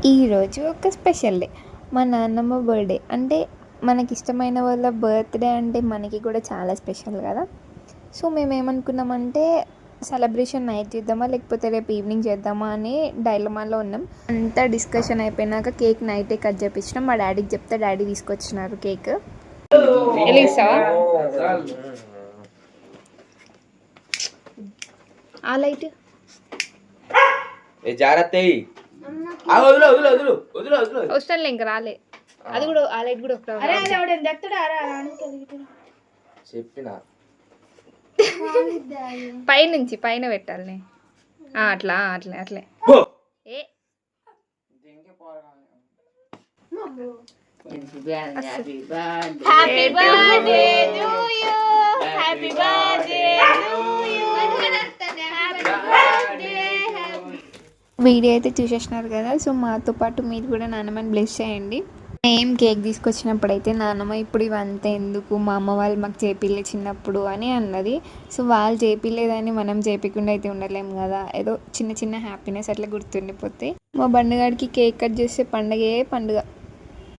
ఈరోజు ఒక special day, మా నాన్నమ్మ బర్త్డే. అంటే మనకిష్టమైన వాళ్ళ బర్త్డే అంటే మనకి కూడా చాలా స్పెషల్ కదా. సో మేమేమనుకున్నామంటే సెలబ్రేషన్ నైట్ చేద్దామా లేకపోతే రేపు ఈవినింగ్ చేద్దామా అని డైలమాలో ఉన్నాం. అంతా డిస్కషన్ అయిపోయినాక కేక్ నైటే కట్ చేపించినాం. మా డాడీకి చెప్తే డాడీ తీసుకొచ్చినారు కేక్. ఆ లైట్ వస్తానులే, ఇంకా రాలే. అది కూడా ఆ లైట్ కూడా చెప్పిన పైనుంచి పైన పెట్టాలి. అట్లా అట్లే అట్లే. ఏ వీడియో అయితే చూసేసినారు కదా. సో మాతో పాటు మీరు కూడా నాన్నమ్మని బ్లెస్ చేయండి. ఏం కేక్ తీసుకొచ్చినప్పుడు అయితే నాన్నమ్మ ఇప్పుడు ఇవంతా ఎందుకు, మా అమ్మ వాళ్ళు మాకు చేపిల్లే చిన్నప్పుడు అని అన్నది. సో వాళ్ళు చేపిలేదని మనం చేపించకుండా అయితే ఉండలేము కదా. ఏదో చిన్న చిన్న హ్యాపీనెస్ అట్లా గుర్తుండిపోతే. మా బండుగాడికి కేక్ కట్ చేస్తే పండగే పండుగ.